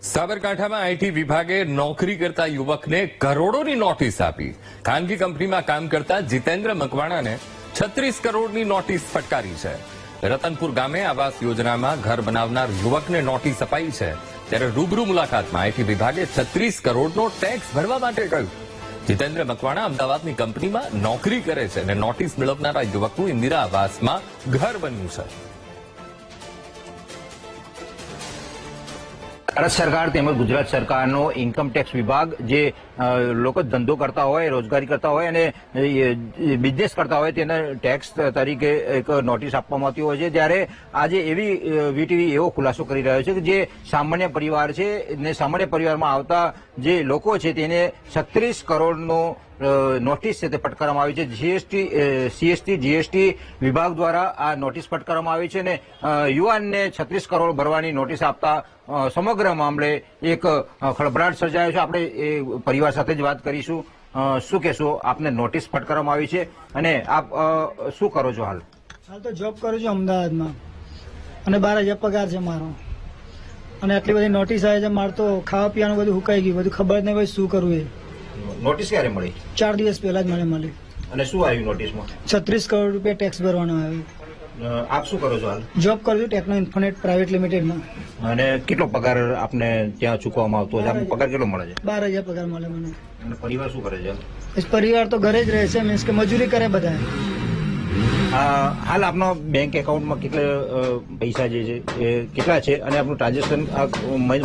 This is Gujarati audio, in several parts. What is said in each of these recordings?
સાબરકાંઠામાં આઈટી વિભાગે નોકરી કરતા યુવકને કરોડોની નોટિસ આપી. ખાનગી કંપનીમાં કામ કરતા જીતેન્દ્ર મકવાણાને 36 કરોડની નોટિસ ફટકારી છે. રતનપુર ગામે આવાસ યોજનામાં ઘર બનાવનાર યુવકને નોટિસ અપાઈ છે. ત્યારે રૂબરૂ મુલાકાતમાં આઈટી વિભાગે 36 કરોડનો ટેક્સ ભરવા માટે કહ્યું. જીતેન્દ્ર મકવાણા અમદાવાદની કંપનીમાં નોકરી કરે છે અને નોટિસ મેળવનારા યુવકનું ઇન્દિરા આવાસમાં ઘર બન્યું છે. ભારત સરકાર તેમજ ગુજરાત સરકારનો ઇન્કમ ટેક્સ વિભાગ જે લોકો ધંધો કરતા હોય, રોજગારી કરતા હોય અને બિઝનેસ કરતા હોય તેને ટેક્સ તરીકે એક નોટિસ આપવામાં આવતી હોય છે. ત્યારે આજે એવી વીટીવી એવો ખુલાસો કરી રહ્યો છે કે જે સામાન્ય પરિવાર છે ને સામાન્ય પરિવારમાં આવતા જે લોકો છે તેને 36 કરોડનો નોટિસ છે તે ફટકારવામાં આવી છે. સીએસટી જીએસટી વિભાગ દ્વારા આ નોટિસ ફટકારવામાં આવી છે અને યુવાનને 36 કરોડ ભરવાની નોટિસ આપતા સમગ્ર મામલે એક ખળભળાટ સર્જાયો છે. આપણે એ પરિવાર સાથે જ વાત કરીશું. શું કહેશો? આપને નોટિસ ફટકારવામાં આવી છે અને આપ શું કરો છો હાલ? હાલ તો જોબ કરું છું અમદાવાદમાં અને 12,000 પગાર છે મારો અને આટલી બધી નોટિસ આવે છે. મારે તો ખાવા પીવાનું બધું હુકાઈ ગયું, બધું ખબર નહીં ભાઈ શું કરવું. એ નોટિસ ક્યારે મળી? 4 દિવસ પહેલા જ મને મળી. અને શું આવ્યું નોટિસમાં? 36 કરોડ રૂપિયા ટેક્સ ભરવાનો આવ્યો. આપ શું કરો છો હાલ? જોબ કરું છું ટેકનો ઇન્ફોનેટ પ્રાઇવેટ લિમિટેડમાં. અને કેટલો પગાર આપને ત્યાં ચૂકવવામાં આવતો હોય? આપનો પગાર કેટલો મળે છે? 12,000 પગાર મળે મને. અને પરિવાર શું કરે છે? પરિવાર તો ઘરે જ રહે છે, મીન્સ કે મજૂરી કરે બધા. હાલ આપનો બેંક એકાઉન્ટમાં કેટલા પૈસા જે છે એ કેટલા છે અને આપનું ટ્રાન્ઝેક્શન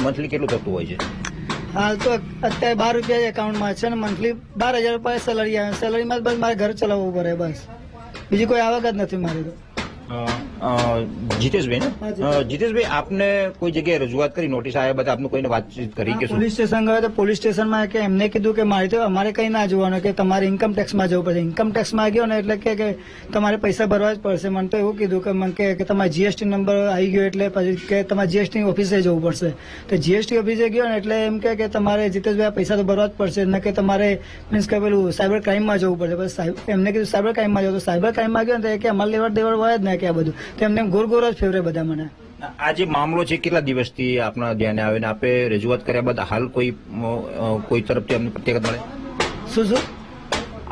મંથલી કેટલું થતું હોય છે? હાલ તો અત્યારે 12 રૂપિયા એકાઉન્ટમાં છે અને મંથલી 12,000 રૂપિયા સેલરી આવે. સેલરીમાં બસ મારે ઘર ચલાવવું પડે, બસ બીજી કોઈ આવક જ નથી મારી તો. જીતેશભાઈ ને જીતેશભાઈ, આપને કોઈ જગ્યાએ રજૂઆત કરી નોટિસ આવ્યા બાદ આપને કોઈને વાતચીત કરી કે પોલીસ સ્ટેશન ગયો તો પોલીસ સ્ટેશનમાં કે એમને કીધું કે મારી તો અમારે કઈ ના જોવાનું, કે તમારે ઇન્કમ ટેક્સમાં જવું પડશે. ઇન્કમ ટેક્સમાં ગયો ને એટલે કે તમારે પૈસા ભરવા જ પડશે. મને તો એવું કીધું કે મને કે તમારે જીએસટી નંબર આવી ગયો એટલે પછી કે તમારે જીએસટી ઓફિસે જવું પડશે. તો જીએસટી ઓફિસે ગયો ને એટલે એમ કે તમારે જીતેશભાઈ પૈસા તો ભરવા જ પડશે ને, કે તમારે મીન્સ કે પેલું સાયબર ક્રાઇમમાં જવું પડશે. પછી એમને કીધું સાયબર ક્રાઇમમાં જવું. તો સાયબર ક્રાઇમમાં ગયો ને કે અમારે લેવડ દેવડ હોય જ ને કે આ બધું, તો એમને ગોર ગોર જ ફેવરે બધા મને. આ જે મામલો છે કેટલા દિવસથી આપના ધ્યાને આવે ને આપે રજૂઆત કર્યા બાદ હાલ કોઈ તરફથી અમને પ્રત્યેક મળે? શું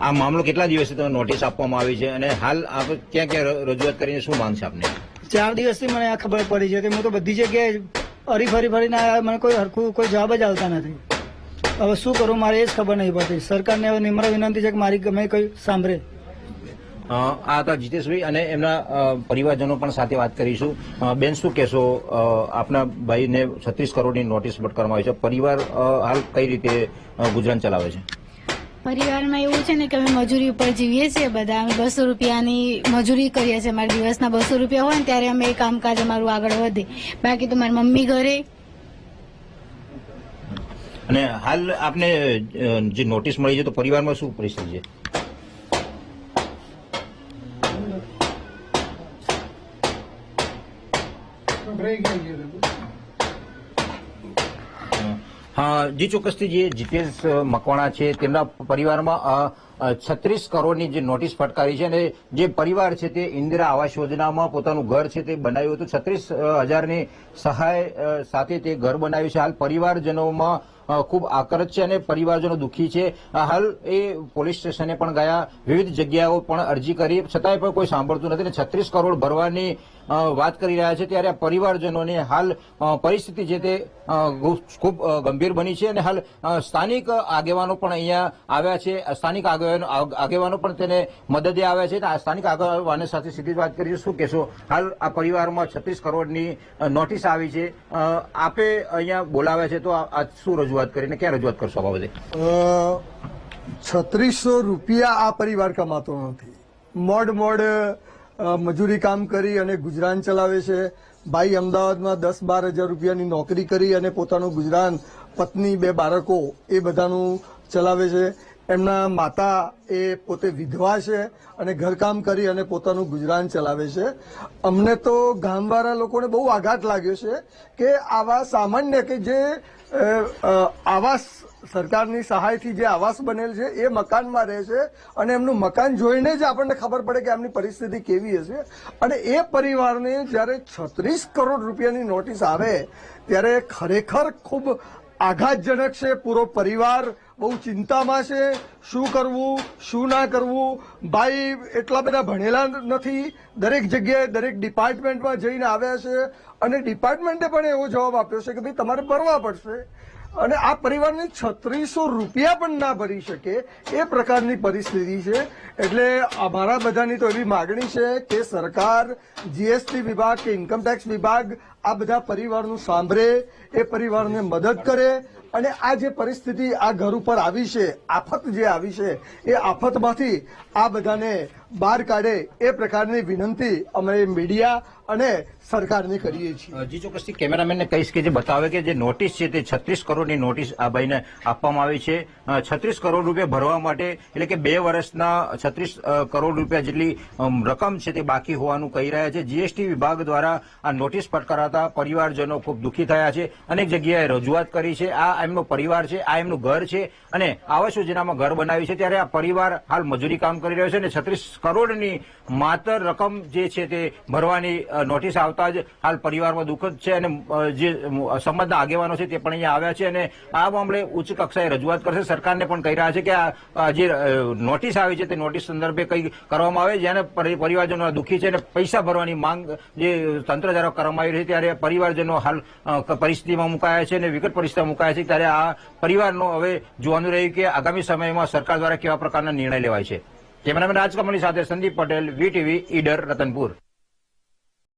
આ મામલો કેટલા દિવસથી તમને નોટિસ આપવામાં આવી છે અને હાલ આપ ક્યાં ક્યાં રજૂઆત કરીને શું માંગ છે આપને? 4 દિવસથી મને આ ખબર પડી છે. હું તો બધી જગ્યાએ ફરીને આવ્યા, મને કોઈ હરખું કોઈ જવાબ જ આવતા નથી. હવે શું કરું મારે એ જ ખબર નહીં પડતી. સરકારને હવે નિમ્ર વિનંતી છે કે મારી ગમે કોઈ સાંભળે. આ હતા જીતેશભાઈ અને એમના પરિવારજનો પણ સાથે વાત કરીશું. બેન, શું કહેશો? આપના ભાઈને 36 કરોડની નોટિસ ફટકારવામાં આવી છે. પરિવાર હાલ કઈ રીતે ગુજરાન ચલાવે છે? પરિવારમાં એવું છે ને કે અમે મજૂરી ઉપર જીવીએ છીએ બધા. અમે 200 રૂપિયાની મજૂરી કરીએ છીએ. મારા દિવસના 200 રૂપિયા હોય ને ત્યારે અમે એ કામકાજ અમારું આગળ વધે. બાકી તો મારી મમ્મી ઘરે. અને હાલ આપને જે નોટિસ મળી છે તો પરિવારમાં શું પરિસ્થિતિ છે? હા જી, ચોક્કસથી જે જીતેશ મકવાણા છે તેમના પરિવારમાં 36 કરોડની જે નોટિસ ફટકારી છે અને જે પરિવાર છે તે ઇન્દિરા આવાસ યોજનામાં પોતાનું ઘર છે તે બનાવ્યું હતું. 36,000ની સહાય સાથે તે ઘર બનાવ્યું છે. હાલ પરિવારજનોમાં ખૂબ આક્રત છે અને પરિવારજનો દુઃખી છે. હાલ એ પોલીસ સ્ટેશને પણ ગયા, વિવિધ જગ્યાઓ પણ અરજી કરી, છતાંય પણ કોઈ સાંભળતું નથી. 36 કરોડ ભરવાની વાત કરી રહ્યા છે. ત્યારે પરિવારજનોની હાલ પરિસ્થિતિ છે તે ખૂબ ગંભીર બની છે અને હાલ સ્થાનિક આગેવાનો પણ અહીંયા આવ્યા છે. સ્થાનિક આગેવાનો પણ તેને મદદે આવ્યા છે. આ સ્થાનિક આગેવાનો સાથે સીધી વાત કરી. શું કહેશો? હાલ આ પરિવારમાં 36 કરોડની નોટિસ આવી છે. આપે અહીંયા બોલાવ્યા છે તો આ શું રજૂઆત કરીને ક્યાં રજૂઆત કરશો આ બાબતે? 3600 રૂપિયા આ પરિવાર કમાતો નથી. મોડ મજૂરી કામ કરી અને ગુજરાન ચલાવે છે. ભાઈ અમદાવાદમાં 10-12 હજાર રૂપિયાની નોકરી કરી અને પોતાનું ગુજરાન, પત્ની, 2 બાળકો એ બધાનું ચલાવે છે. એમના માતા એ પોતે વિધવા છે અને ઘરકામ કરી અને પોતાનું ગુજરાન ચલાવે છે. અમને તો ગામવાળા લોકોને બહુ આઘાત લાગ્યો છે કે આવા સામાન્ય કે જે આવાસ સરકારની સહાયથી જે આવાસ બનેલ છે એ મકાનમાં રહે છે અને એમનું મકાન જોઈને જ આપણને ખબર પડે કે એમની પરિસ્થિતિ કેવી હશે. અને એ પરિવારને જ્યારે 36 કરોડ રૂપિયાની નોટિસ આવે ત્યારે ખરેખર ખૂબ આઘાતજનક છે. પૂરો પરિવાર બહુ ચિંતામાં છે. શું કરવું શું ના કરવું. ભાઈ એટલા બધા ભણેલા નથી. દરેક જગ્યાએ દરેક ડિપાર્ટમેન્ટમાં જઈને આવ્યા છે અને ડિપાર્ટમેન્ટે પણ એવો જવાબ આપ્યો છે કે ભાઈ તમારે ભરવા પડશે. અને આ પરિવારને 3600 રૂપિયા પણ ના ભરી શકે એ પ્રકારની પરિસ્થિતિ છે. એટલે અમારા બધાની તો એવી માગણી છે કે સરકાર, જીએસટી વિભાગ કે ઇન્કમટેક્સ વિભાગ આ બધા પરિવારનું સાંભળે, એ પરિવારને મદદ કરે અને આ જે પરિસ્થિતિ આ ઘર ઉપર આવી છે, આફત જે આવી છે, એ આફતમાંથી આ બધાને બહાર કાઢે એ પ્રકારની વિનંતી અમે મીડિયા અને સરકારને કરીએ છીએ. જી ચોક્કસથી કેમેરામેનને કહીશ કે જે બતાવે કે જે નોટિસ છે તે 36 કરોડની નોટિસ આ ભાઈને આપવામાં આવી છે. 36 કરોડ રૂપિયા ભરવા માટે એટલે કે 2 વર્ષના 36 કરોડ રૂપિયા જેટલી રકમ છે તે બાકી હોવાનું કહી રહ્યા છે. જીએસટી વિભાગ દ્વારા આ નોટિસ ફટકારાતા પરિવારજનો ખૂબ દુઃખી થયા છે. અનેક જગ્યાએ રજૂઆત કરી છે. આ એમનો પરિવાર છે, આ એમનું ઘર છે અને આવાસ યોજનામાં ઘર બનાવ્યું છે ત્યારે આ પરિવાર હાલ મજૂરી કામ કરી રહ્યો છે અને 36 કરોડની માત્ર રકમ જે છે તે ભરવાની નોટિસ આવતા જ હાલ પરિવારમાં દુઃખ જ છે અને જે સમાજના આગેવાનો છે તે પણ અહીંયા આવ્યા છે અને આ મામલે ઉચ્ચ કક્ષાએ રજૂઆત કરશે. સરકારને પણ કહી રહ્યા છે કે આ જે નોટિસ આવી છે તે નોટિસ સંદર્ભે કંઈ કરવામાં આવે. જેને પરિવારજનો દુઃખી છે અને પૈસા ભરવાની માંગ જે તંત્ર દ્વારા કરવામાં આવી રહી છે ત્યારે પરિવારજનો હાલ પરિસ્થિતિમાં મુકાયા છે અને વિકટ પરિસ્થિતિમાં મુકાયા છે. ત્યારે આ પરિવારનો હવે જોવાનું રહ્યું કે આગામી સમયમાં સરકાર દ્વારા કેવા પ્રકારના નિર્ણય લેવાય છે. કેમેરામેન રાજકમલની સાથે સંદીપ પટેલ, વીટીવી, ઈડર, રતનપુર.